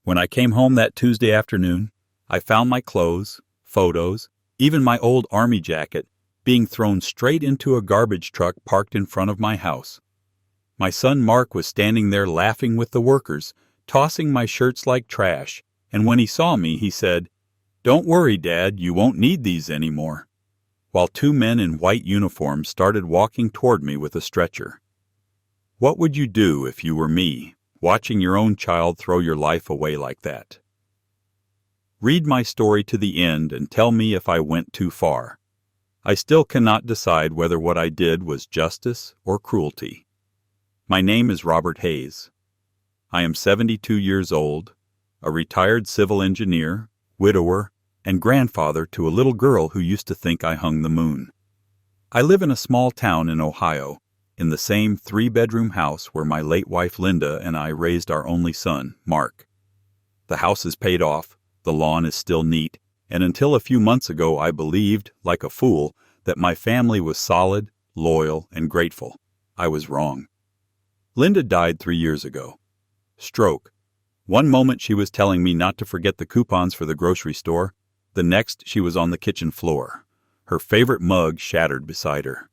When I came home that Tuesday afternoon, I found my clothes, photos, even my old army jacket, being thrown straight into a garbage truck parked in front of my house. My son Mark was standing there laughing with the workers, tossing my shirts like trash, and when he saw me, he said, "Don't worry, Dad, you won't need these anymore," while two men in white uniforms started walking toward me with a stretcher. What would you do if you were me, watching your own child throw your life away like that? Read my story to the end and tell me if I went too far. I still cannot decide whether what I did was justice or cruelty. My name is Robert Hayes. I am 72 years old, a retired civil engineer, widower, and grandfather to a little girl who used to think I hung the moon. I live in a small town in Ohio, in the same 3-bedroom house where my late wife Linda and I raised our only son, Mark. The house is paid off, the lawn is still neat, and until a few months ago I believed, like a fool, that my family was solid, loyal, and grateful. I was wrong. Linda died 3 years ago. Stroke. One moment she was telling me not to forget the coupons for the grocery store, the next she was on the kitchen floor, her favorite mug shattered beside her.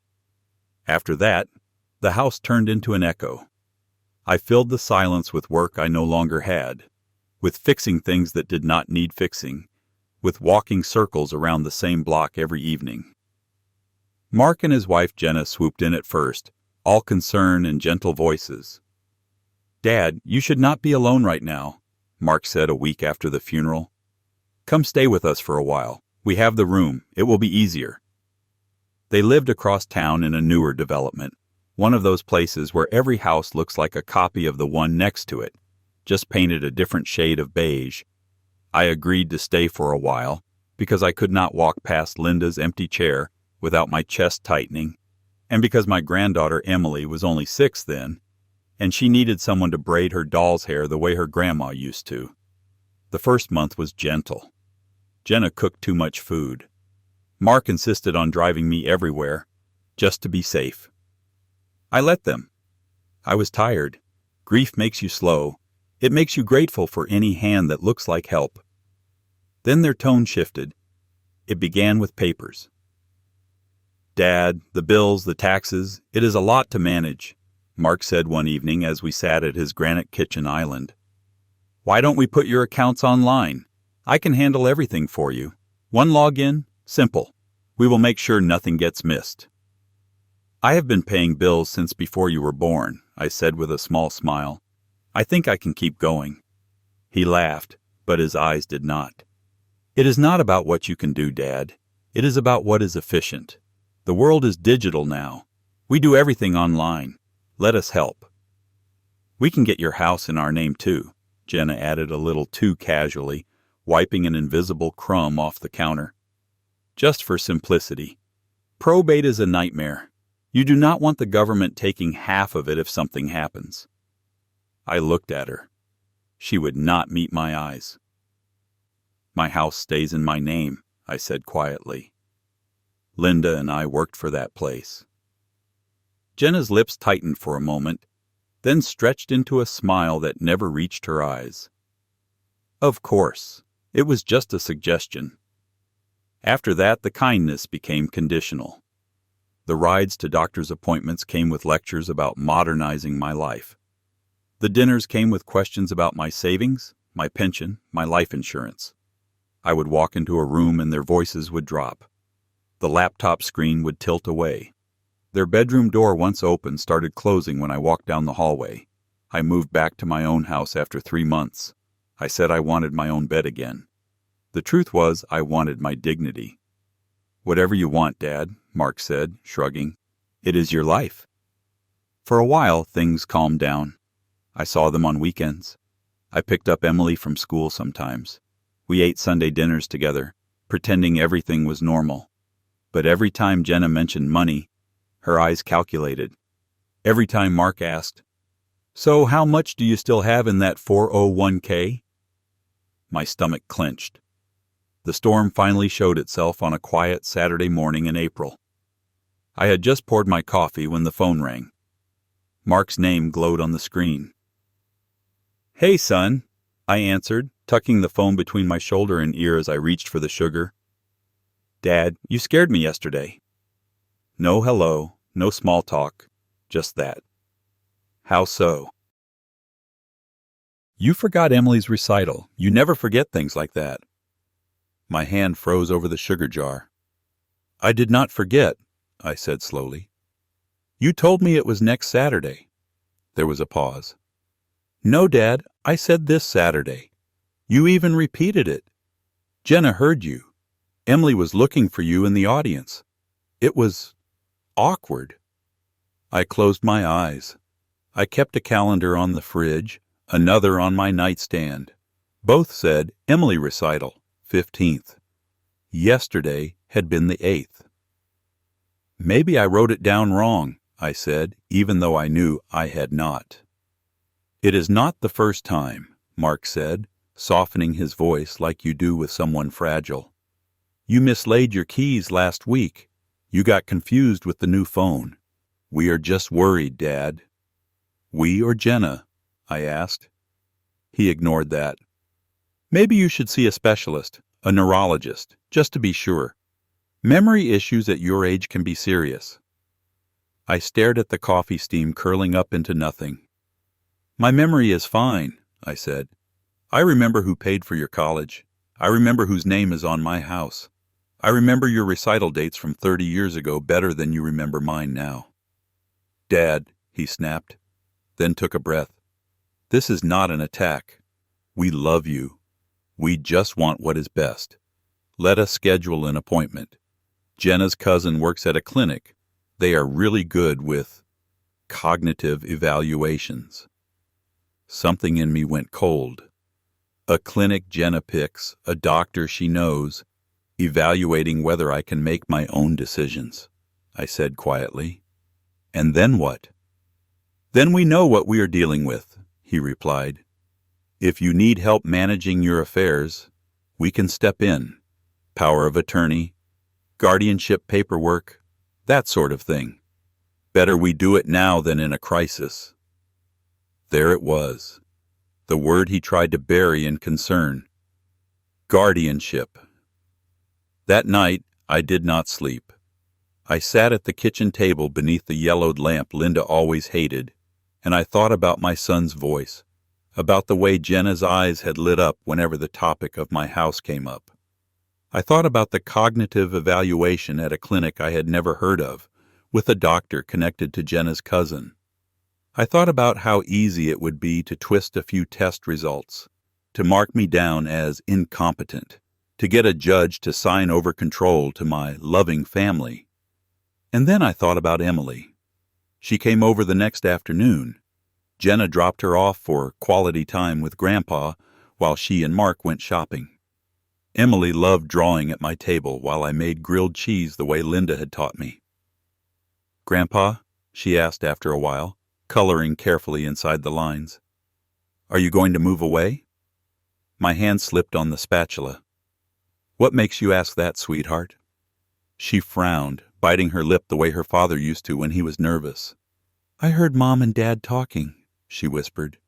After that, the house turned into an echo. I filled the silence with work I no longer had, with fixing things that did not need fixing, with walking circles around the same block every evening. Mark and his wife Jenna swooped in at first, all concern and gentle voices. "Dad, you should not be alone right now," Mark said a week after the funeral. "Come stay with us for a while. We have the room. It will be easier." They lived across town in a newer development, one of those places where every house looks like a copy of the one next to it, just painted a different shade of beige. I agreed to stay for a while, because I could not walk past Linda's empty chair without my chest tightening, and because my granddaughter Emily was only 6 then, and she needed someone to braid her doll's hair the way her grandma used to. The first month was gentle. Jenna cooked too much food. Mark insisted on driving me everywhere, just to be safe. I let them. I was tired. Grief makes you slow. It makes you grateful for any hand that looks like help. Then their tone shifted. It began with papers. "Dad, the bills, the taxes, it is a lot to manage," Mark said one evening as we sat at his granite kitchen island. "Why don't we put your accounts online? I can handle everything for you. One login, simple. We will make sure nothing gets missed." "I have been paying bills since before you were born," I said with a small smile. "I think I can keep going." He laughed, but his eyes did not. "It is not about what you can do, Dad. It is about what is efficient. The world is digital now. We do everything online. Let us help." "We can get your house in our name too," Jenna added a little too casually, wiping an invisible crumb off the counter. "Just for simplicity. Probate is a nightmare. You do not want the government taking half of it if something happens." I looked at her. She would not meet my eyes. "My house stays in my name," I said quietly. "Linda and I worked for that place." Jenna's lips tightened for a moment, then stretched into a smile that never reached her eyes. "Of course. It was just a suggestion." After that, the kindness became conditional. The rides to doctor's appointments came with lectures about modernizing my life. The dinners came with questions about my savings, my pension, my life insurance. I would walk into a room and their voices would drop. The laptop screen would tilt away. Their bedroom door, once open, started closing when I walked down the hallway. I moved back to my own house after 3 months. I said I wanted my own bed again. The truth was, I wanted my dignity. "Whatever you want, Dad," Mark said, shrugging. "It is your life." For a while, things calmed down. I saw them on weekends. I picked up Emily from school sometimes. We ate Sunday dinners together, pretending everything was normal. But every time Jenna mentioned money, her eyes calculated. Every time Mark asked, "So how much do you still have in that 401k?" My stomach clenched. The storm finally showed itself on a quiet Saturday morning in April. I had just poured my coffee when the phone rang. Mark's name glowed on the screen. "Hey, son, I answered, tucking the phone between my shoulder and ear as I reached for the sugar. Dad, you scared me yesterday. No hello, no small talk, just that. How so? You forgot Emily's recital. You never forget things like that. My hand froze over the sugar jar. I did not forget, I said slowly. You told me it was next Saturday. There was a pause. No, Dad, I said this Saturday. You even repeated it. Jenna heard you. Emily was looking for you in the audience. It was awkward. I closed my eyes. I kept a calendar on the fridge, another on my nightstand. Both said Emily recital, 15th. Yesterday had been the 8th. Maybe I wrote it down wrong, I said, even though I knew I had not. It is not the first time, Mark said, softening his voice like you do with someone fragile. You mislaid your keys last week. You got confused with the new phone. We are just worried, Dad. We or Jenna? I asked. He ignored that. Maybe you should see a specialist, a neurologist, just to be sure. Memory issues at your age can be serious. I stared at the coffee steam curling up into nothing. My memory is fine, I said. I remember who paid for your college. I remember whose name is on my house. I remember your recital dates from 30 years ago better than you remember mine now. Dad, he snapped, then took a breath. This is not an attack. We love you. We just want what is best. Let us schedule an appointment. Jenna's cousin works at a clinic. They are really good with cognitive evaluations. Something in me went cold. A clinic Jenna picks, a doctor she knows, evaluating whether I can make my own decisions, I said quietly. And then what? Then we know what we are dealing with, he replied. If you need help managing your affairs, we can step in. Power of attorney, guardianship paperwork, that sort of thing. Better we do it now than in a crisis. There it was, the word he tried to bury in concern. Guardianship. That night, I did not sleep. I sat at the kitchen table beneath the yellowed lamp Linda always hated, and I thought about my son's voice, about the way Jenna's eyes had lit up whenever the topic of my house came up. I thought about the cognitive evaluation at a clinic I had never heard of, with a doctor connected to Jenna's cousin. I thought about how easy it would be to twist a few test results, to mark me down as incompetent, to get a judge to sign over control to my loving family. And then I thought about Emily. She came over the next afternoon. Jenna dropped her off for quality time with Grandpa while she and Mark went shopping. Emily loved drawing at my table while I made grilled cheese the way Linda had taught me. Grandpa, she asked after a while, coloring carefully inside the lines. Are you going to move away? My hand slipped on the spatula. What makes you ask that, sweetheart? She frowned, biting her lip the way her father used to when he was nervous. I heard Mom and Dad talking, she whispered.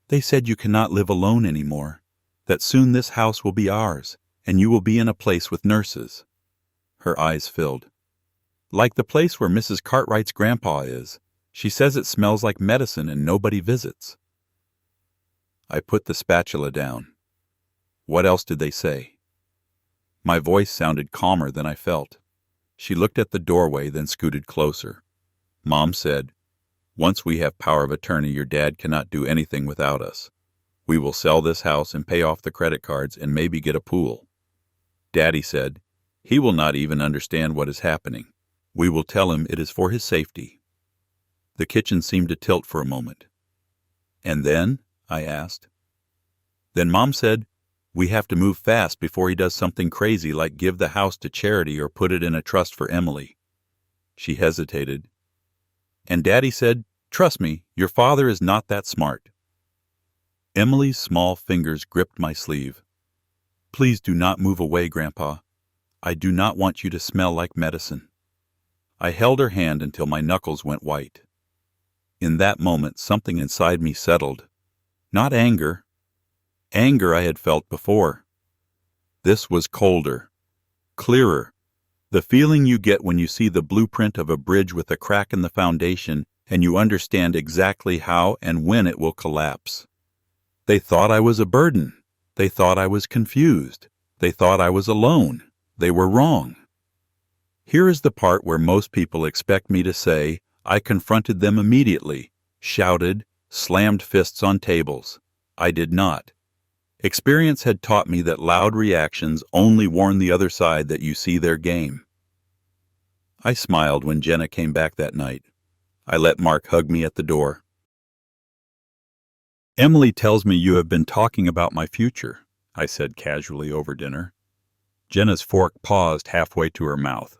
They said you cannot live alone anymore, that soon this house will be ours, and you will be in a place with nurses. Her eyes filled. Like the place where Mrs. Cartwright's grandpa is. She says it smells like medicine and nobody visits. I put the spatula down. What else did they say? My voice sounded calmer than I felt. She looked at the doorway, then scooted closer. Mom said, once we have power of attorney, your dad cannot do anything without us. We will sell this house and pay off the credit cards and maybe get a pool. Daddy said, he will not even understand what is happening. We will tell him it is for his safety. The kitchen seemed to tilt for a moment. And then? I asked. Then Mom said, we have to move fast before he does something crazy like give the house to charity or put it in a trust for Emily. She hesitated. And Daddy said, trust me, your father is not that smart. Emily's small fingers gripped my sleeve. Please do not move away, Grandpa. I do not want you to smell like medicine. I held her hand until my knuckles went white. In that moment, something inside me settled. Not anger. anger I had felt before. This was colder, clearer, the feeling you get when you see the blueprint of a bridge with a crack in the foundation and you understand exactly how and when it will collapse. They thought I was a burden. They thought I was confused. They thought I was alone. They were wrong. Here is the part where most people expect me to say, I confronted them immediately, shouted, slammed fists on tables. I did not. Experience had taught me that loud reactions only warn the other side that you see their game. I smiled when Jenna came back that night. I let Mark hug me at the door. Emily tells me you have been talking about my future, I said casually over dinner. Jenna's fork paused halfway to her mouth.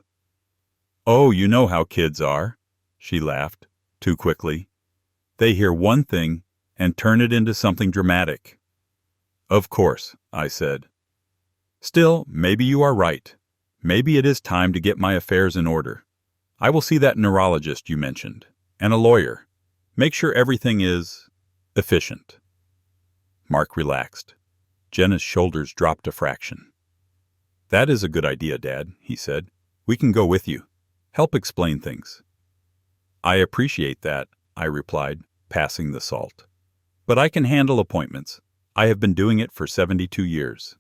Oh, you know how kids are, she laughed, too quickly. They hear one thing and turn it into something dramatic. Of course, I said. Still, maybe you are right. Maybe it is time to get my affairs in order. I will see that neurologist you mentioned, and a lawyer. Make sure everything is efficient. Mark relaxed. Jenna's shoulders dropped a fraction. That is a good idea, Dad, he said. We can go with you. Help explain things. I appreciate that, I replied, passing the salt. But I can handle appointments. I have been doing it for 72 years.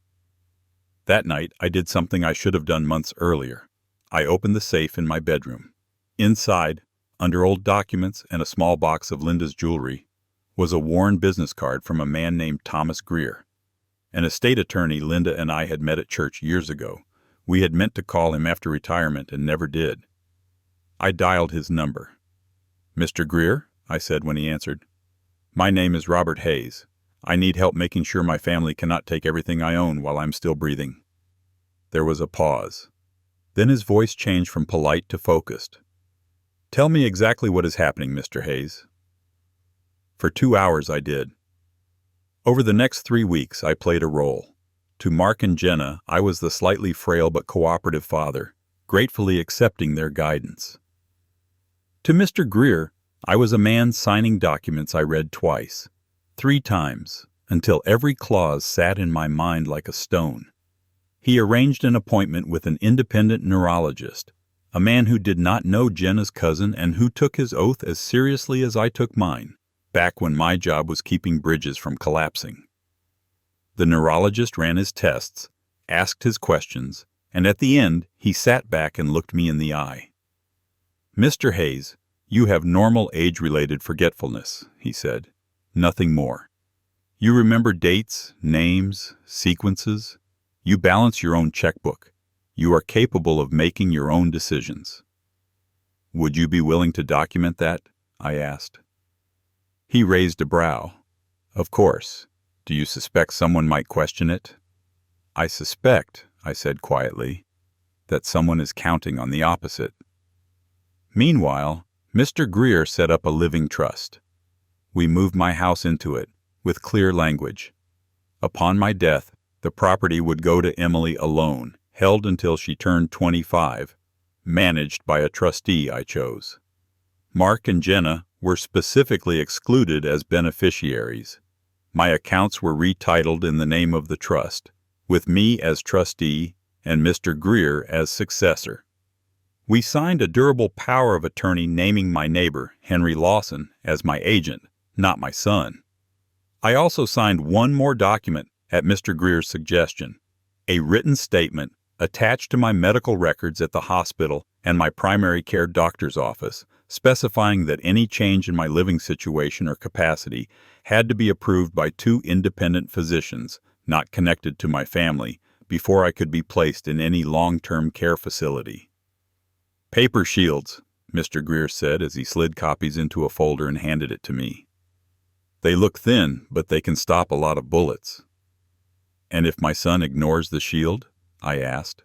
That night, I did something I should have done months earlier. I opened the safe in my bedroom. Inside, under old documents and a small box of Linda's jewelry, was a worn business card from a man named Thomas Greer. An estate attorney Linda and I had met at church years ago. We had meant to call him after retirement and never did. I dialed his number. Mr. Greer, I said when he answered. My name is Robert Hayes. I need help making sure my family cannot take everything I own while I'm still breathing. There was a pause. Then his voice changed from polite to focused. Tell me exactly what is happening, Mr. Hayes. For 2 hours I did. Over the next 3 weeks I played a role. To Mark and Jenna, I was the slightly frail but cooperative father, gratefully accepting their guidance. To Mr. Greer, I was a man signing documents I read twice, 3 times, until every clause sat in my mind like a stone. He arranged an appointment with an independent neurologist, a man who did not know Jenna's cousin and who took his oath as seriously as I took mine, back when my job was keeping bridges from collapsing. The neurologist ran his tests, asked his questions, and at the end he sat back and looked me in the eye. Mr. Hayes, you have normal age-related forgetfulness, he said. Nothing more. You remember dates, names, sequences. You balance your own checkbook. You are capable of making your own decisions. Would you be willing to document that? I asked. He raised a brow. Of course. Do you suspect someone might question it? I suspect, I said quietly, that someone is counting on the opposite. Meanwhile, Mr. Greer set up a living trust. We moved my house into it, with clear language. Upon my death, the property would go to Emily alone, held until she turned 25, managed by a trustee I chose. Mark and Jenna were specifically excluded as beneficiaries. My accounts were retitled in the name of the trust, with me as trustee and Mr. Greer as successor. We signed a durable power of attorney naming my neighbor, Henry Lawson, as my agent, not my son. I also signed one more document at Mr. Greer's suggestion, a written statement attached to my medical records at the hospital and my primary care doctor's office, specifying that any change in my living situation or capacity had to be approved by 2 independent physicians, not connected to my family, before I could be placed in any long-term care facility. Paper shields, Mr. Greer said as he slid copies into a folder and handed it to me. They look thin, but they can stop a lot of bullets. And if my son ignores the shield? I asked.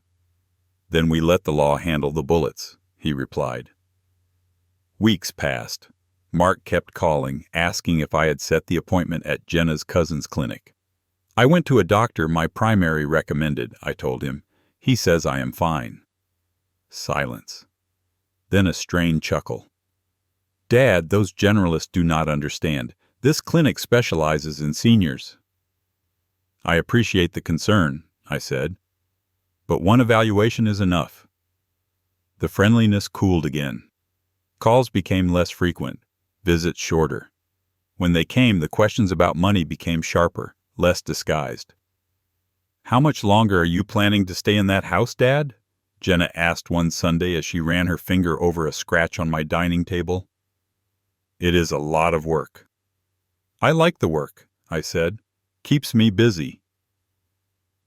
Then we let the law handle the bullets, he replied. Weeks passed. Mark kept calling, asking if I had set the appointment at Jenna's cousin's clinic. I went to a doctor my primary recommended, I told him. He says I am fine. Silence. Then a strained chuckle. Dad, those generalists do not understand. This clinic specializes in seniors. I appreciate the concern, I said, but one evaluation is enough. The friendliness cooled again. Calls became less frequent, visits shorter. When they came, the questions about money became sharper, less disguised. "How much longer are you planning to stay in that house, Dad?" Jenna asked one Sunday as she ran her finger over a scratch on my dining table. "It is a lot of work." "I like the work," I said. "Keeps me busy."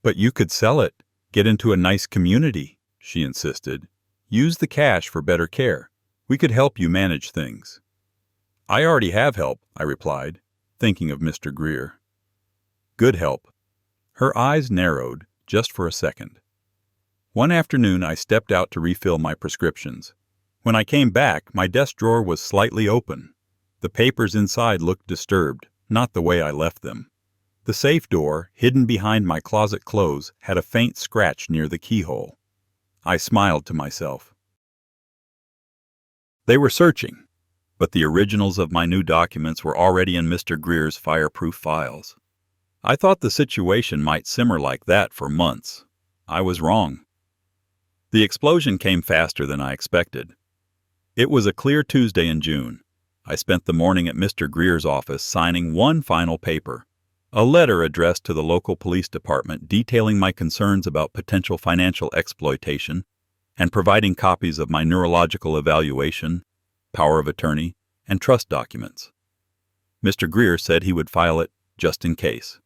"But you could sell it, get into a nice community," she insisted. "Use the cash for better care. We could help you manage things." "I already have help," I replied, thinking of Mr. Greer. "Good help." Her eyes narrowed, just for a second. One afternoon I stepped out to refill my prescriptions. When I came back, my desk drawer was slightly open. The papers inside looked disturbed, not the way I left them. The safe door, hidden behind my closet clothes, had a faint scratch near the keyhole. I smiled to myself. They were searching, but the originals of my new documents were already in Mr. Greer's fireproof files. I thought the situation might simmer like that for months. I was wrong. The explosion came faster than I expected. It was a clear Tuesday in June. I spent the morning at Mr. Greer's office signing one final paper, a letter addressed to the local police department detailing my concerns about potential financial exploitation and providing copies of my neurological evaluation, power of attorney, and trust documents. Mr. Greer said he would file it just in case.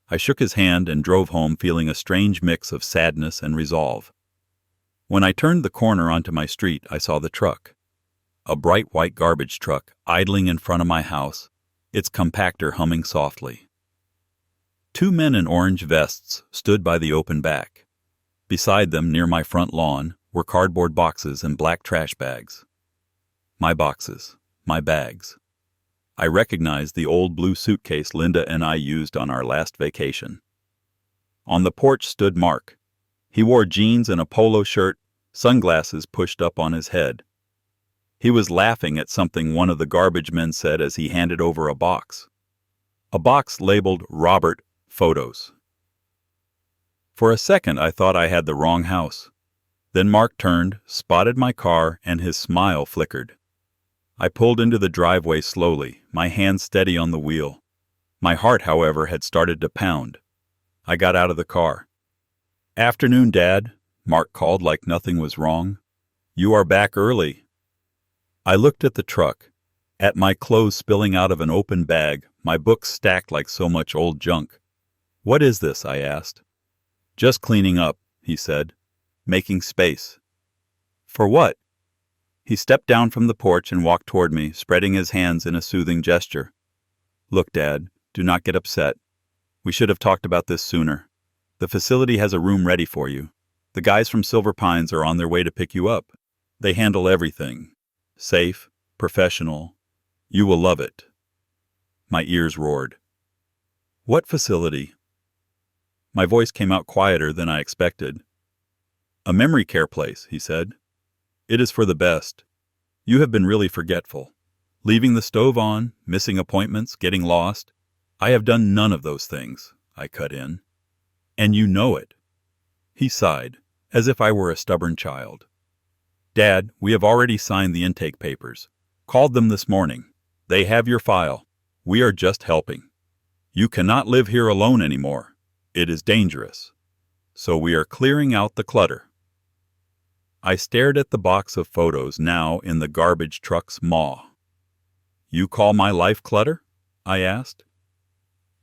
I shook his hand and drove home feeling a strange mix of sadness and resolve. When I turned the corner onto my street, I saw the truck. A bright white garbage truck idling in front of my house, its compactor humming softly. Two men in orange vests stood by the open back. Beside them, near my front lawn, were cardboard boxes and black trash bags. My boxes, my bags. I recognized the old blue suitcase Linda and I used on our last vacation. On the porch stood Mark. He wore jeans and a polo shirt, sunglasses pushed up on his head. He was laughing at something one of the garbage men said as he handed over a box. A box labeled Robert Photos. For a second I thought I had the wrong house. Then Mark turned, spotted my car, and his smile flickered. I pulled into the driveway slowly, my hand steady on the wheel. My heart, however, had started to pound. I got out of the car. "Afternoon, Dad," Mark called like nothing was wrong. "You are back early." I looked at the truck, at my clothes spilling out of an open bag, my books stacked like so much old junk. "What is this?" I asked. "Just cleaning up," he said. "Making space." "For what?" He stepped down from the porch and walked toward me, spreading his hands in a soothing gesture. "Look, Dad, do not get upset. We should have talked about this sooner. The facility has a room ready for you. The guys from Silver Pines are on their way to pick you up. They handle everything. Safe, professional. You will love it." My ears roared. "What facility?" My voice came out quieter than I expected. "A memory care place," he said. "It is for the best. You have been really forgetful. Leaving the stove on, missing appointments, getting lost. I have done none of those things," I cut in. "And you know it." He sighed, as if I were a stubborn child. "Dad, we have already signed the intake papers. Called them this morning. They have your file. We are just helping. You cannot live here alone anymore. It is dangerous. So we are clearing out the clutter." I stared at the box of photos now in the garbage truck's maw. "You call my life clutter?" I asked.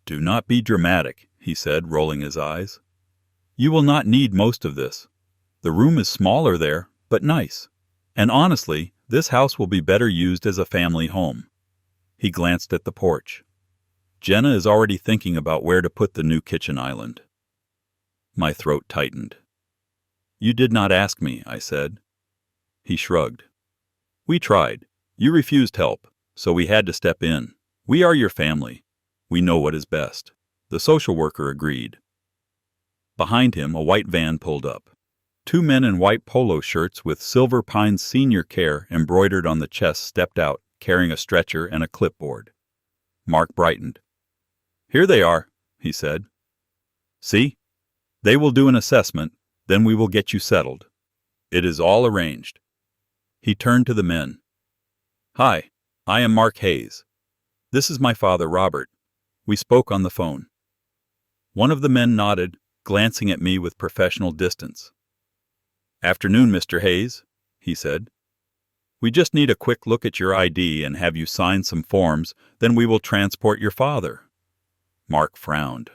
"Do not be dramatic," he said, rolling his eyes. "You will not need most of this. The room is smaller there, but nice. And honestly, this house will be better used as a family home." He glanced at the porch. "Jenna is already thinking about where to put the new kitchen island." My throat tightened. "You did not ask me," I said. He shrugged. "We tried. You refused help, so we had to step in. We are your family. We know what is best." The social worker agreed. Behind him, a white van pulled up. Two men in white polo shirts with Silver Pines Senior Care embroidered on the chest stepped out, carrying a stretcher and a clipboard. Mark brightened. "Here they are," he said. See? They will do an assessment, then we will get you settled. It is all arranged." He turned to the men. "Hi, I am Mark Hayes. This is my father, Robert. We spoke on the phone." One of the men nodded, glancing at me with professional distance. "Afternoon, Mr. Hayes," he said. "We just need a quick look at your ID and have you sign some forms, then we will transport your father." Mark frowned.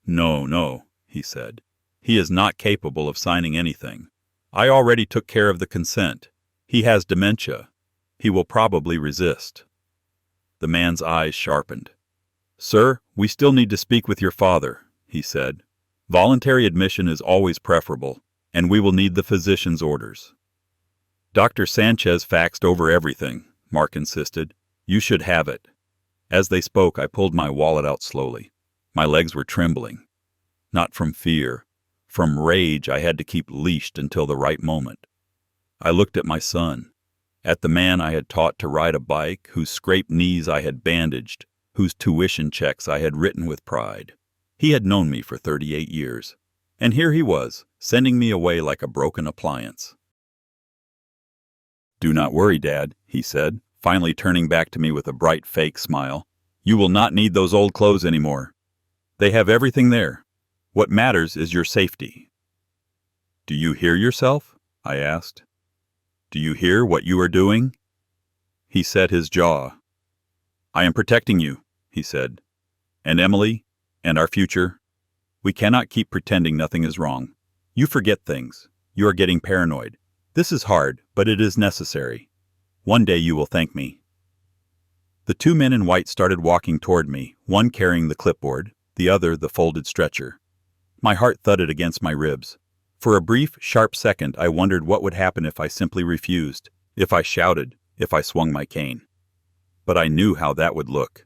No, he said. "He is not capable of signing anything. I already took care of the consent. He has dementia. He will probably resist." The man's eyes sharpened. "Sir, we still need to speak with your father," he said. "Voluntary admission is always preferable, and we will need the physician's orders." "Dr. Sanchez faxed over everything," Mark insisted. "You should have it." As they spoke, I pulled my wallet out slowly. My legs were trembling. Not from fear. From rage I had to keep leashed until the right moment. I looked at my son, at the man I had taught to ride a bike, whose scraped knees I had bandaged, whose tuition checks I had written with pride. He had known me for 38 years, and here he was, sending me away like a broken appliance. "Do not worry, Dad," he said, finally turning back to me with a bright fake smile. "You will not need those old clothes anymore. They have everything there. What matters is your safety." "Do you hear yourself?" I asked. "Do you hear what you are doing?" He set his jaw. "I am protecting you," he said. "And Emily, and our future. We cannot keep pretending nothing is wrong. You forget things. You are getting paranoid. This is hard, but it is necessary. One day you will thank me." The two men in white started walking toward me, one carrying the clipboard, the other the folded stretcher. My heart thudded against my ribs. For a brief, sharp second I wondered what would happen if I simply refused, if I shouted, if I swung my cane. But I knew how that would look.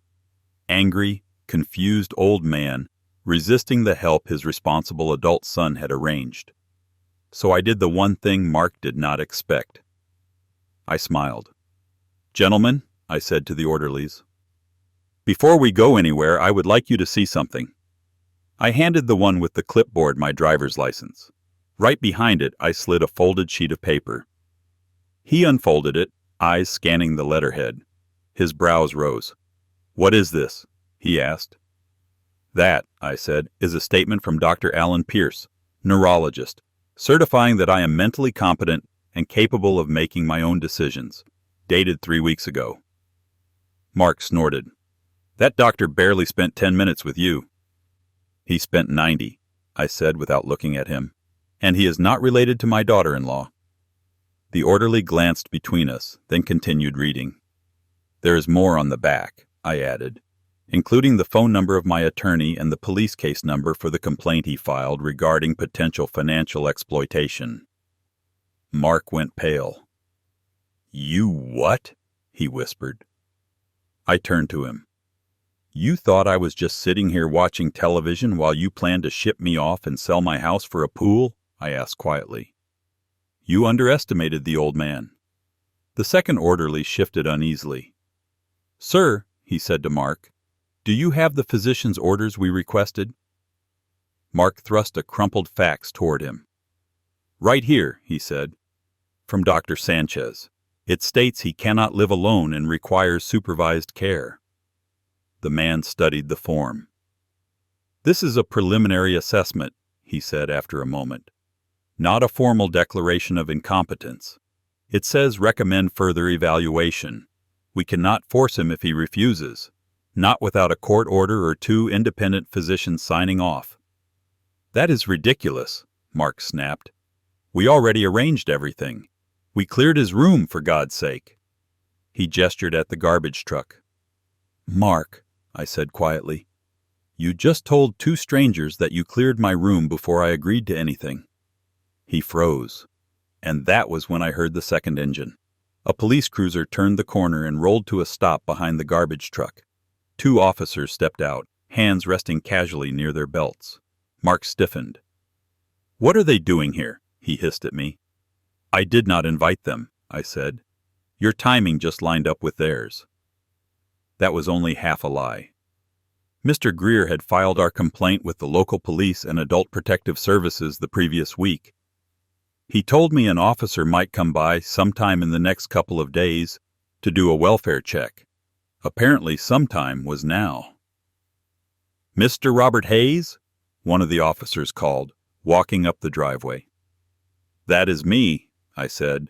Angry, confused old man, resisting the help his responsible adult son had arranged. So I did the one thing Mark did not expect. I smiled. "Gentlemen," I said to the orderlies, "before we go anywhere, I would like you to see something." I handed the one with the clipboard my driver's license. Right behind it, I slid a folded sheet of paper. He unfolded it, eyes scanning the letterhead. His brows rose. "What is this?" he asked. "That," I said, "is a statement from Dr. Alan Pierce, neurologist, certifying that I am mentally competent and capable of making my own decisions, dated 3 weeks ago." Mark snorted. "That doctor barely spent 10 minutes with you." "He spent 90, I said without looking at him. "And he is not related to my daughter-in-law." The orderly glanced between us, then continued reading. "There is more on the back," I added, including the phone number of my attorney and the police case number for the complaint he filed regarding potential financial exploitation. Mark went pale. "You what?" he whispered. I turned to him. "You thought I was just sitting here watching television while you planned to ship me off and sell my house for a pool?" I asked quietly. "You underestimated the old man." The second orderly shifted uneasily. "Sir," he said to Mark, "do you have the physician's orders we requested?" Mark thrust a crumpled fax toward him. "Right here," he said, "from Dr. Sanchez. It states he cannot live alone and requires supervised care." The man studied the form. "This is a preliminary assessment," he said after a moment. "Not a formal declaration of incompetence. It says recommend further evaluation. We cannot force him if he refuses, not without a court order or 2 independent physicians signing off." "That is ridiculous," Mark snapped. "We already arranged everything. We cleared his room, for God's sake." He gestured at the garbage truck. "Mark," I said quietly, "you just told 2 strangers that you cleared my room before I agreed to anything." He froze. And that was when I heard the second engine. A police cruiser turned the corner and rolled to a stop behind the garbage truck. 2 officers stepped out, hands resting casually near their belts. Mark stiffened. "What are they doing here?" he hissed at me. "I did not invite them," I said. "Your timing just lined up with theirs." That was only half a lie. Mr. Greer had filed our complaint with the local police and adult protective services the previous week. He told me an officer might come by sometime in the next couple of days to do a welfare check. Apparently sometime was now. "Mr. Robert Hayes?" one of the officers called, walking up the driveway. "That is me," I said.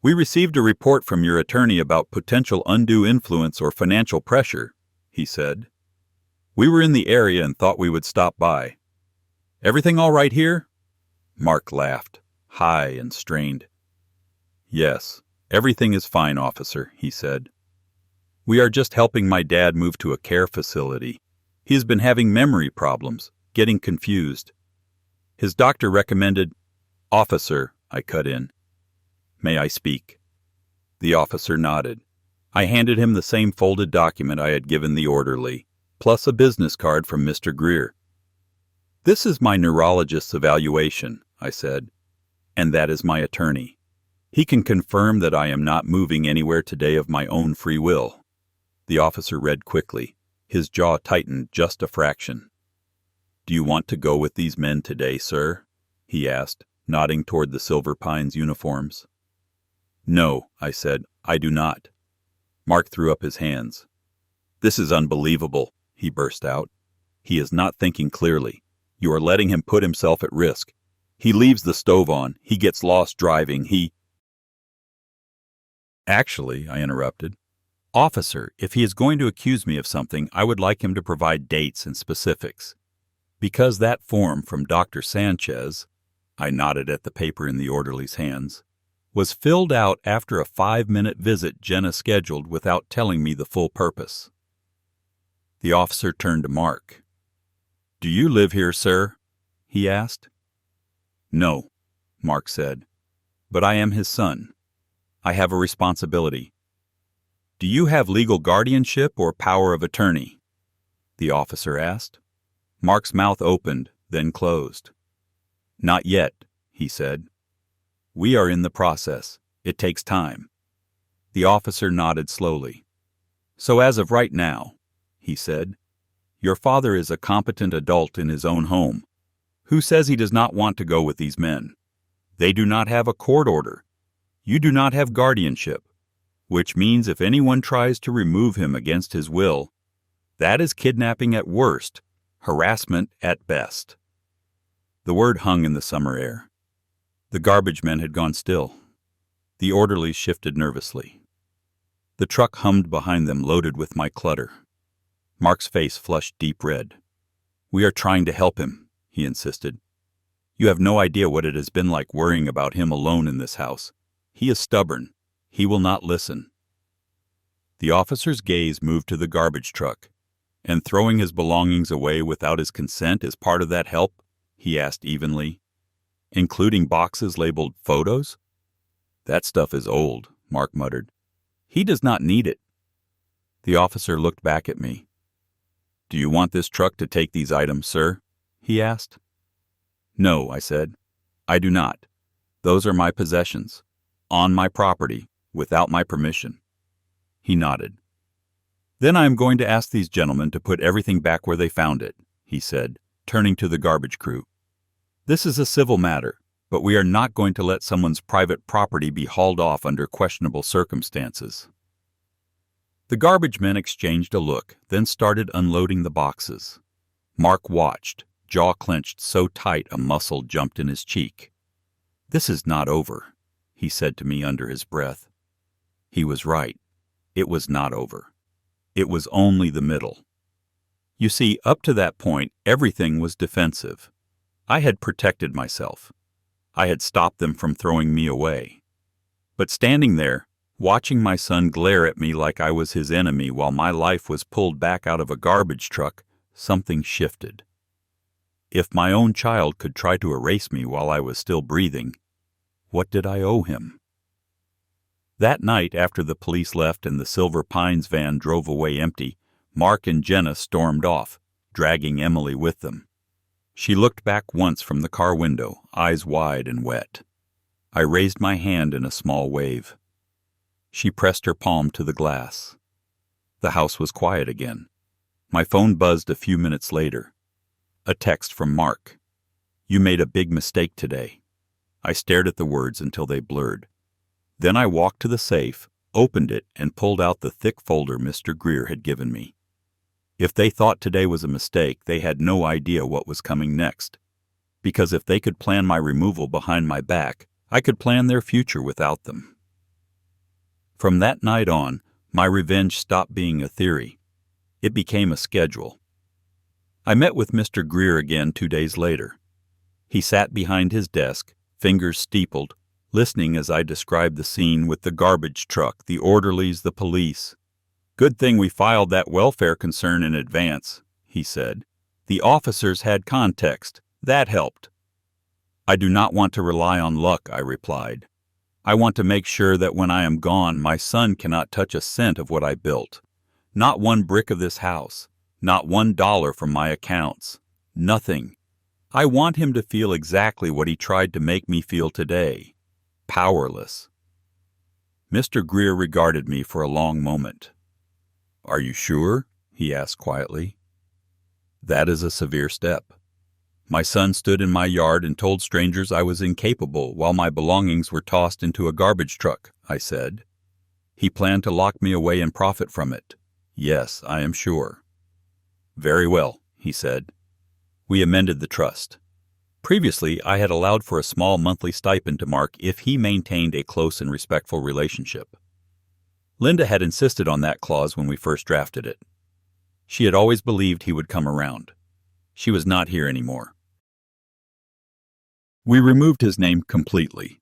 "We received a report from your attorney about potential undue influence or financial pressure," he said. "We were in the area and thought we would stop by. Everything all right here?" Mark laughed, high and strained. "Yes, everything is fine, officer," he said. "We are just helping my dad move to a care facility. He has been having memory problems, getting confused. His doctor recommended—" "Officer," I cut in. "May I speak?" The officer nodded. I handed him the same folded document I had given the orderly, plus a business card from Mr. Greer. "This is my neurologist's evaluation," I said, "and that is my attorney. He can confirm that I am not moving anywhere today of my own free will." The officer read quickly. His jaw tightened just a fraction. "Do you want to go with these men today, sir?" he asked, nodding toward the Silver Pines uniforms. "No," I said, "I do not." Mark threw up his hands. "This is unbelievable," he burst out. "He is not thinking clearly. You are letting him put himself at risk. He leaves the stove on. He gets lost driving. He—" "Actually," I interrupted, "Officer, if he is going to accuse me of something, I would like him to provide dates and specifics. Because that form from Dr. Sanchez," I nodded at the paper in the orderly's hands, "was filled out after a 5-minute visit Jenna scheduled without telling me the full purpose." The officer turned to Mark. "Do you live here, sir?" he asked. "No," Mark said, "but I am his son. I have a responsibility." "Do you have legal guardianship or power of attorney?" the officer asked. Mark's mouth opened, then closed. "Not yet," he said. "We are in the process. It takes time." The officer nodded slowly. "So as of right now," he said, "your father is a competent adult in his own home. Who says he does not want to go with these men? They do not have a court order. You do not have guardianship, which means if anyone tries to remove him against his will, that is kidnapping at worst, harassment at best." The word hung in the summer air. The garbage men had gone still. The orderlies shifted nervously. The truck hummed behind them, loaded with my clutter. Mark's face flushed deep red. "We are trying to help him," he insisted. "You have no idea what it has been like worrying about him alone in this house. He is stubborn. He will not listen." The officer's gaze moved to the garbage truck. "And throwing his belongings away without his consent is part of that help?" he asked evenly. "Including boxes labeled photos?" "That stuff is old," Mark muttered. "He does not need it." The officer looked back at me. "Do you want this truck to take these items, sir?" he asked. "No," I said. "I do not. Those are my possessions. On my property, without my permission." He nodded. "Then I am going to ask these gentlemen to put everything back where they found it," he said, turning to the garbage crew. "This is a civil matter, but we are not going to let someone's private property be hauled off under questionable circumstances." The garbage men exchanged a look, then started unloading the boxes. Mark watched, jaw clenched so tight a muscle jumped in his cheek. "This is not over," he said to me under his breath. He was right. It was not over. It was only the middle. You see, up to that point, everything was defensive. I had protected myself. I had stopped them from throwing me away. But standing there, watching my son glare at me like I was his enemy while my life was pulled back out of a garbage truck, something shifted. If my own child could try to erase me while I was still breathing, what did I owe him? That night, after the police left and the Silver Pines van drove away empty, Mark and Jenna stormed off, dragging Emily with them. She looked back once from the car window, eyes wide and wet. I raised my hand in a small wave. She pressed her palm to the glass. The house was quiet again. My phone buzzed a few minutes later. A text from Mark. "You made a big mistake today." I stared at the words until they blurred. Then I walked to the safe, opened it, and pulled out the thick folder Mr. Greer had given me. If they thought today was a mistake, they had no idea what was coming next. Because if they could plan my removal behind my back, I could plan their future without them. From that night on, my revenge stopped being a theory. It became a schedule. I met with Mr. Greer again 2 days later. He sat behind his desk, fingers steepled, listening as I described the scene with the garbage truck, the orderlies, the police. "Good thing we filed that welfare concern in advance," he said. "The officers had context. That helped." "I do not want to rely on luck," I replied. "I want to make sure that when I am gone, my son cannot touch a cent of what I built. Not one brick of this house. Not $1 from my accounts. Nothing. I want him to feel exactly what he tried to make me feel today. Powerless." Mr. Greer regarded me for a long moment. "Are you sure?" he asked quietly. "That is a severe step. My son stood in my yard and told strangers I was incapable while my belongings were tossed into a garbage truck," I said. "He planned to lock me away and profit from it. Yes, I am sure." "Very well," he said. We amended the trust. Previously, I had allowed for a small monthly stipend to Mark if he maintained a close and respectful relationship. Linda had insisted on that clause when we first drafted it. She had always believed he would come around. She was not here anymore. We removed his name completely.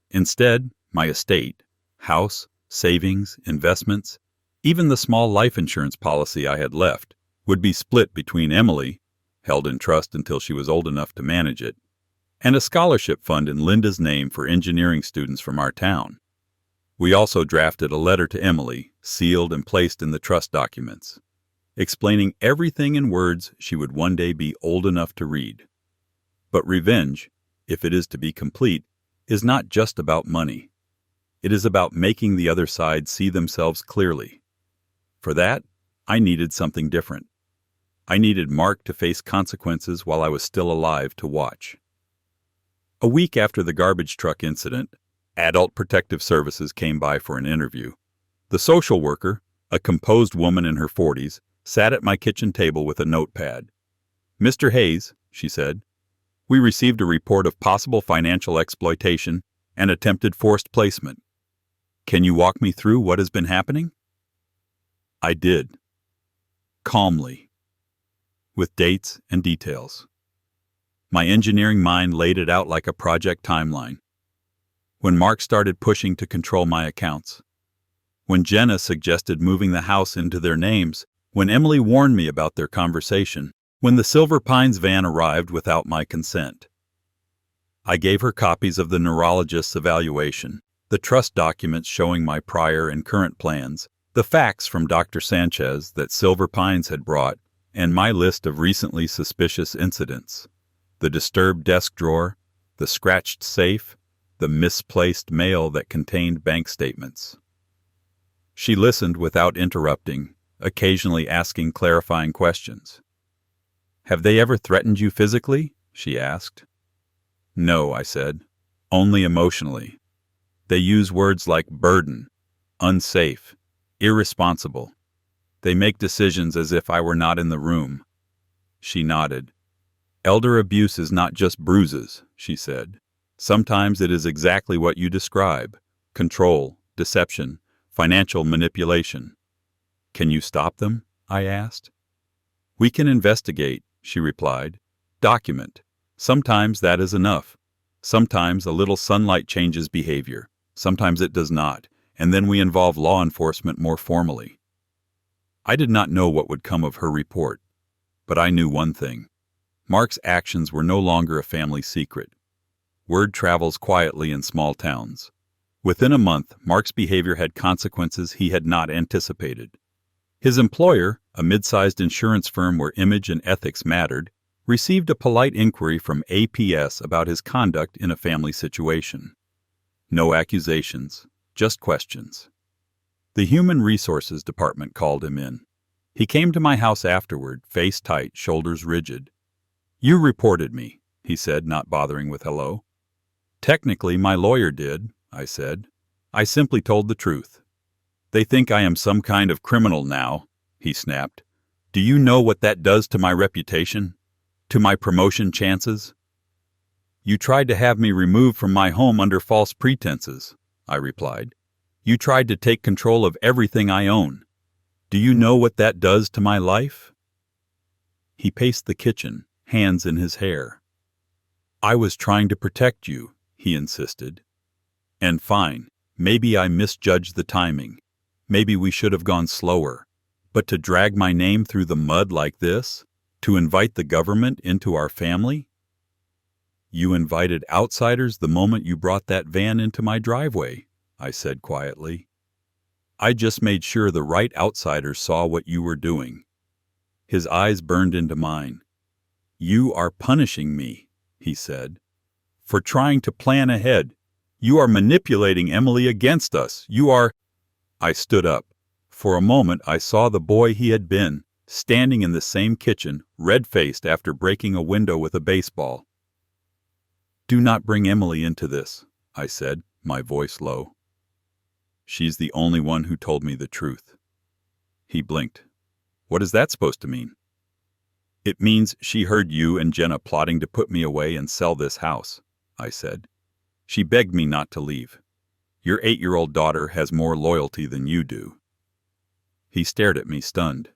Instead, my estate, house, savings, investments, even the small life insurance policy I had left, would be split between Emily, held in trust until she was old enough to manage it, and a scholarship fund in Linda's name for engineering students from our town. We also drafted a letter to Emily, sealed and placed in the trust documents, explaining everything in words she would one day be old enough to read. But revenge, if it is to be complete, is not just about money. It is about making the other side see themselves clearly. For that, I needed something different. I needed Mark to face consequences while I was still alive to watch. A week after the garbage truck incident, Adult Protective Services came by for an interview. The social worker, a composed woman in her 40s, sat at my kitchen table with a notepad. "Mr. Hayes," she said, "we received a report of possible financial exploitation and attempted forced placement. Can you walk me through what has been happening?" I did. Calmly. With dates and details. My engineering mind laid it out like a project timeline. When Mark started pushing to control my accounts. When Jenna suggested moving the house into their names. When Emily warned me about their conversation. When the Silver Pines van arrived without my consent. I gave her copies of the neurologist's evaluation, the trust documents showing my prior and current plans, the facts from Dr. Sanchez that Silver Pines had brought, and my list of recently suspicious incidents. The disturbed desk drawer, the scratched safe, the misplaced mail that contained bank statements. She listened without interrupting, occasionally asking clarifying questions. "Have they ever threatened you physically?" she asked. "No," I said. "Only emotionally. They use words like burden, unsafe, irresponsible. They make decisions as if I were not in the room." She nodded. "Elder abuse is not just bruises," she said. "Sometimes it is exactly what you describe: control, deception, financial manipulation." "Can you stop them?" I asked. "We can investigate," she replied. "Document. Sometimes that is enough. Sometimes a little sunlight changes behavior. Sometimes it does not, and then we involve law enforcement more formally." I did not know what would come of her report, but I knew one thing. Mark's actions were no longer a family secret. Word travels quietly in small towns. Within a month, Mark's behavior had consequences he had not anticipated. His employer, a mid-sized insurance firm where image and ethics mattered, received a polite inquiry from APS about his conduct in a family situation. No accusations, just questions. The Human Resources Department called him in. He came to my house afterward, face tight, shoulders rigid. "You reported me," he said, not bothering with hello. "Technically, my lawyer did," I said. "I simply told the truth." "They think I am some kind of criminal now," he snapped. "Do you know what that does to my reputation? To my promotion chances?" "You tried to have me removed from my home under false pretenses," I replied. "You tried to take control of everything I own. Do you know what that does to my life?" He paced the kitchen, hands in his hair. "I was trying to protect you," he insisted. "And fine, maybe I misjudged the timing. Maybe we should have gone slower. But to drag my name through the mud like this? To invite the government into our family?" "You invited outsiders the moment you brought that van into my driveway," I said quietly. "I just made sure the right outsiders saw what you were doing." His eyes burned into mine. "You are punishing me," he said, "for trying to plan ahead. You are manipulating Emily against us. You are—" I stood up. For a moment I saw the boy he had been, standing in the same kitchen, red-faced after breaking a window with a baseball. "Do not bring Emily into this," I said, my voice low. "She's the only one who told me the truth." He blinked. "What is that supposed to mean?" "It means she heard you and Jenna plotting to put me away and sell this house," I said. "She begged me not to leave. Your 8-year-old daughter has more loyalty than you do." He stared at me, stunned.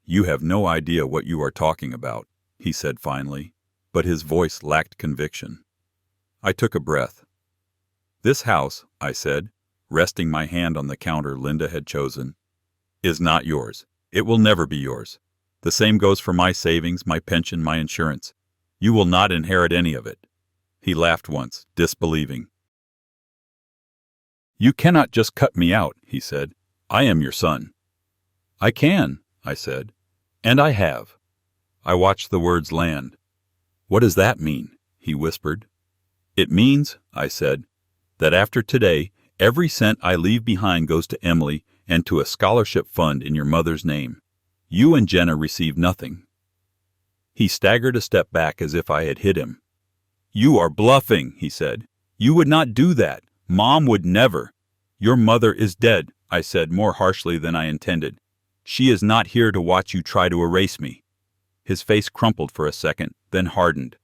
"You have no idea what you are talking about," he said finally, but his voice lacked conviction. I took a breath. "This house," I said, resting my hand on the counter Linda had chosen, "is not yours. It will never be yours. The same goes for my savings, my pension, my insurance. You will not inherit any of it." He laughed once, disbelieving. "You cannot just cut me out," he said. "I am your son." "I can," I said. "And I have." I watched the words land. "What does that mean?" he whispered. "It means," I said, "that after today, every cent I leave behind goes to Emily and to a scholarship fund in your mother's name. You and Jenna receive nothing." He staggered a step back as if I had hit him. "You are bluffing," he said. "You would not do that. Mom would never." "Your mother is dead," I said more harshly than I intended. "She is not here to watch you try to erase me." His face crumpled for a second, then hardened.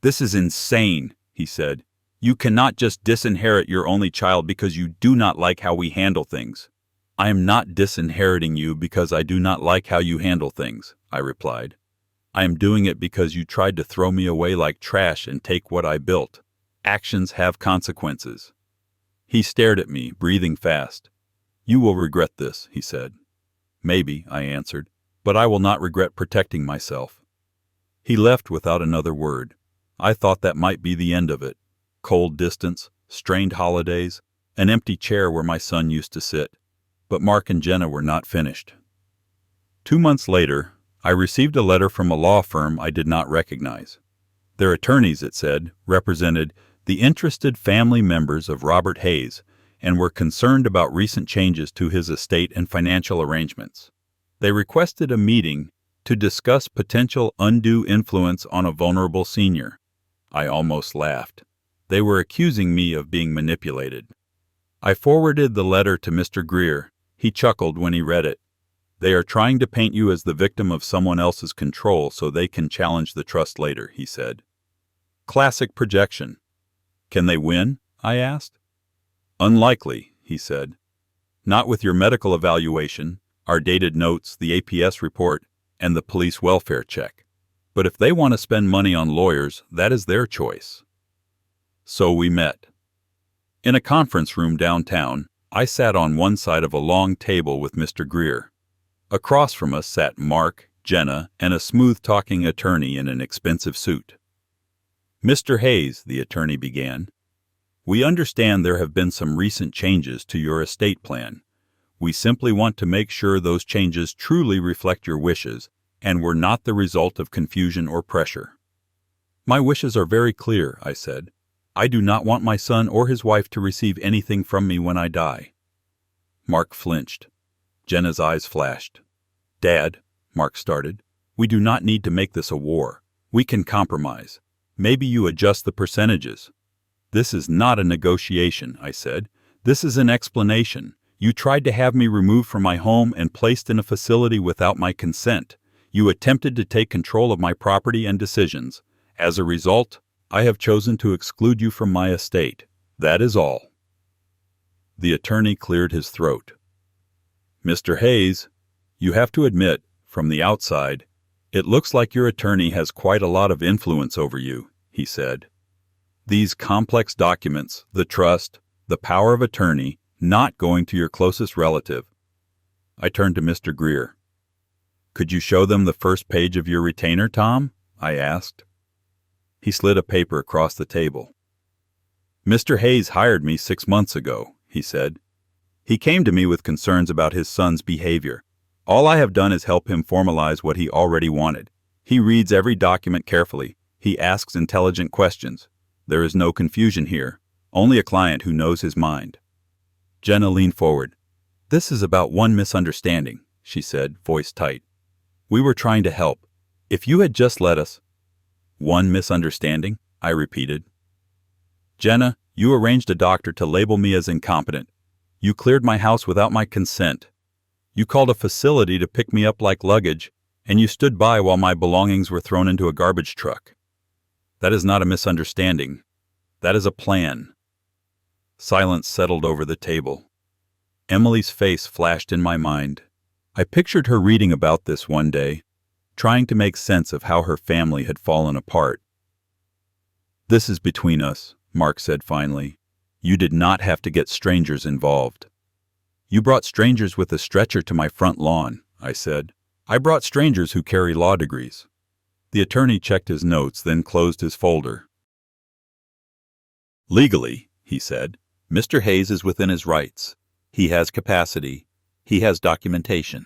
"This is insane," he said. "You cannot just disinherit your only child because you do not like how we handle things." "I am not disinheriting you because I do not like how you handle things," I replied. "I am doing it because you tried to throw me away like trash and take what I built. Actions have consequences." He stared at me, breathing fast. "You will regret this," he said. "Maybe," I answered, "but I will not regret protecting myself." He left without another word. I thought that might be the end of it. Cold distance, strained holidays, an empty chair where my son used to sit. But Mark and Jenna were not finished. 2 months later, I received a letter from a law firm I did not recognize. Their attorneys, it said, represented the interested family members of Robert Hayes and were concerned about recent changes to his estate and financial arrangements. They requested a meeting to discuss potential undue influence on a vulnerable senior. I almost laughed. They were accusing me of being manipulated. I forwarded the letter to Mr. Greer. He chuckled when he read it. "They are trying to paint you as the victim of someone else's control so they can challenge the trust later," he said. "Classic projection." "Can they win?" I asked. "Unlikely," he said. "Not with your medical evaluation, our dated notes, the APS report, and the police welfare check. But if they want to spend money on lawyers, that is their choice." So we met. In a conference room downtown, I sat on one side of a long table with Mr. Greer. Across from us sat Mark, Jenna, and a smooth-talking attorney in an expensive suit. "Mr. Hayes," the attorney began, "we understand there have been some recent changes to your estate plan. We simply want to make sure those changes truly reflect your wishes and were not the result of confusion or pressure." "My wishes are very clear," I said. "I do not want my son or his wife to receive anything from me when I die." Mark flinched. Jenna's eyes flashed. Dad, Mark started, we do not need to make this a war. We can compromise. Maybe you adjust the percentages. This is not a negotiation, I said. This is an explanation. You tried to have me removed from my home and placed in a facility without my consent. You attempted to take control of my property and decisions. As a result, I have chosen to exclude you from my estate. That is all. The attorney cleared his throat. Mr. Hayes, you have to admit, from the outside, it looks like your attorney has quite a lot of influence over you, he said. These complex documents, the trust, the power of attorney, not going to your closest relative. I turned to Mr. Greer. Could you show them the first page of your retainer, Tom? I asked. He slid a paper across the table. Mr. Hayes hired me 6 months ago, he said. He came to me with concerns about his son's behavior. All I have done is help him formalize what he already wanted. He reads every document carefully. He asks intelligent questions. There is no confusion here, only a client who knows his mind. Jenna leaned forward. This is about one misunderstanding, she said, voice tight. We were trying to help. If you had just let us— One misunderstanding, I repeated. Jenna, you arranged a doctor to label me as incompetent. You cleared my house without my consent. You called a facility to pick me up like luggage, and you stood by while my belongings were thrown into a garbage truck. That is not a misunderstanding. That is a plan. Silence settled over the table. Emily's face flashed in my mind. I pictured her reading about this one day, trying to make sense of how her family had fallen apart. This is between us, Mark said finally. You did not have to get strangers involved. You brought strangers with a stretcher to my front lawn, I said. I brought strangers who carry law degrees. The attorney checked his notes, then closed his folder. Legally, he said, Mr. Hayes is within his rights. He has capacity. He has documentation.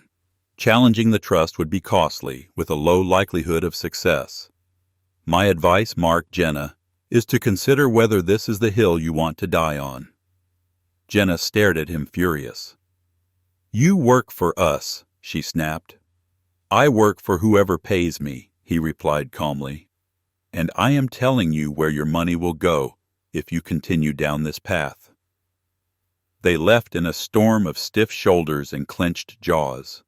Challenging the trust would be costly, with a low likelihood of success. My advice, Mark, Jenna, is to consider whether this is the hill you want to die on. Jenna stared at him furious. You work for us, she snapped. I work for whoever pays me, he replied calmly. And I am telling you where your money will go if you continue down this path. They left in a storm of stiff shoulders and clenched jaws.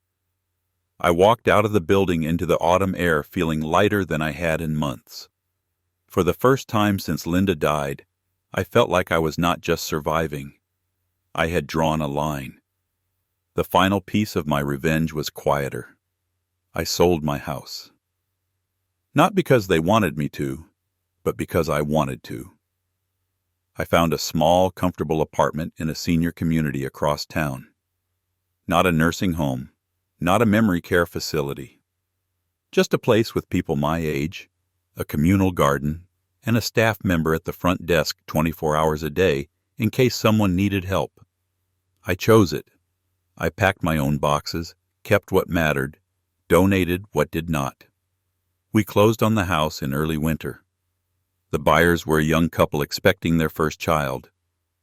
I walked out of the building into the autumn air feeling lighter than I had in months. For the first time since Linda died, I felt like I was not just surviving. I had drawn a line. The final piece of my revenge was quieter. I sold my house. Not because they wanted me to, but because I wanted to. I found a small, comfortable apartment in a senior community across town. Not a nursing home, not a memory care facility. Just a place with people my age, a communal garden, and a staff member at the front desk 24 hours a day in case someone needed help. I chose it. I packed my own boxes, kept what mattered, donated what did not. We closed on the house in early winter. The buyers were a young couple expecting their first child.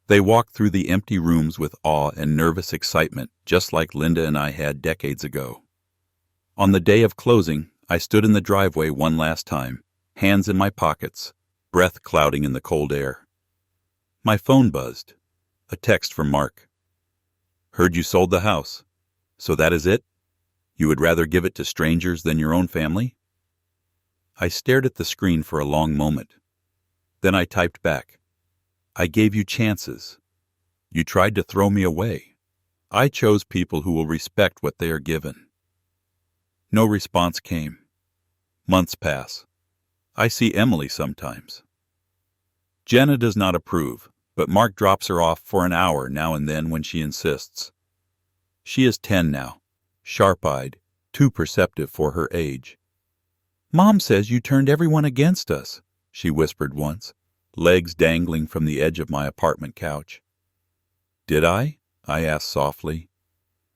They walked through the empty rooms with awe and nervous excitement, just like Linda and I had decades ago. On the day of closing, I stood in the driveway one last time, hands in my pockets, breath clouding in the cold air. My phone buzzed. A text from Mark. Heard you sold the house. So that is it? You would rather give it to strangers than your own family? I stared at the screen for a long moment. Then I typed back. I gave you chances. You tried to throw me away. I chose people who will respect what they are given. No response came. Months pass. I see Emily sometimes. Jenna does not approve, but Mark drops her off for an hour now and then when she insists. She is 10 now, sharp-eyed, too perceptive for her age. Mom says you turned everyone against us, she whispered once, legs dangling from the edge of my apartment couch. Did I? I asked softly.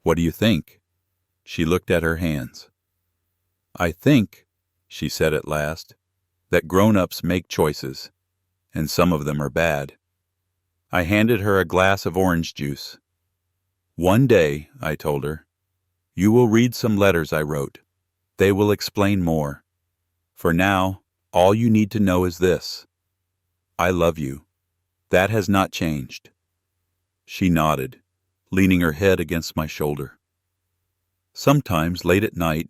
What do you think? She looked at her hands. I think, she said at last, that grown-ups make choices, and some of them are bad. I handed her a glass of orange juice. One day, I told her, You will read some letters I wrote. They will explain more. For now, all you need to know is this. I love you. That has not changed. She nodded, leaning her head against my shoulder. Sometimes, late at night,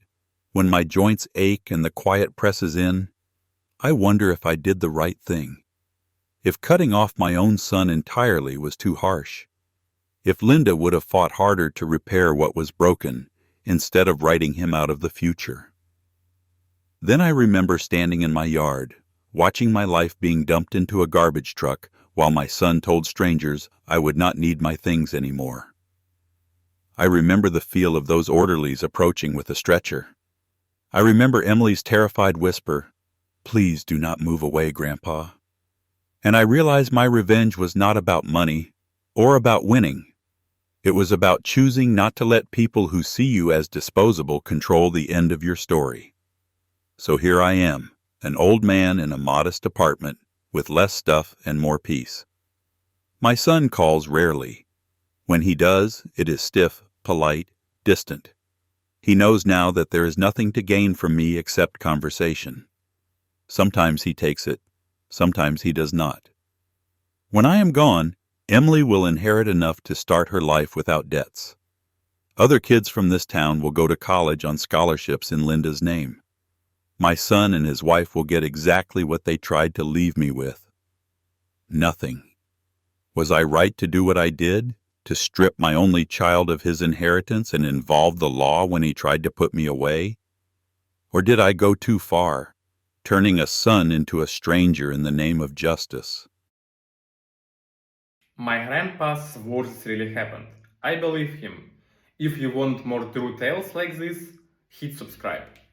when my joints ache and the quiet presses in, I wonder if I did the right thing. If cutting off my own son entirely was too harsh. If Linda would have fought harder to repair what was broken instead of writing him out of the future. Then I remember standing in my yard, watching my life being dumped into a garbage truck while my son told strangers I would not need my things anymore. I remember the feel of those orderlies approaching with a stretcher. I remember Emily's terrified whisper, "Please do not move away, Grandpa." And I realized my revenge was not about money or about winning. It was about choosing not to let people who see you as disposable control the end of your story. So here I am, an old man in a modest apartment with less stuff and more peace. My son calls rarely. When he does, it is stiff, polite, distant. He knows now that there is nothing to gain from me except conversation. Sometimes he takes it, sometimes he does not. When I am gone, Emily will inherit enough to start her life without debts. Other kids from this town will go to college on scholarships in Linda's name. My son and his wife will get exactly what they tried to leave me with. Nothing. Was I right to do what I did? To strip my only child of his inheritance and involve the law when he tried to put me away? Or did I go too far, turning a son into a stranger in the name of justice? My grandpa's words really happened. I believe him. If you want more true tales like this, hit subscribe.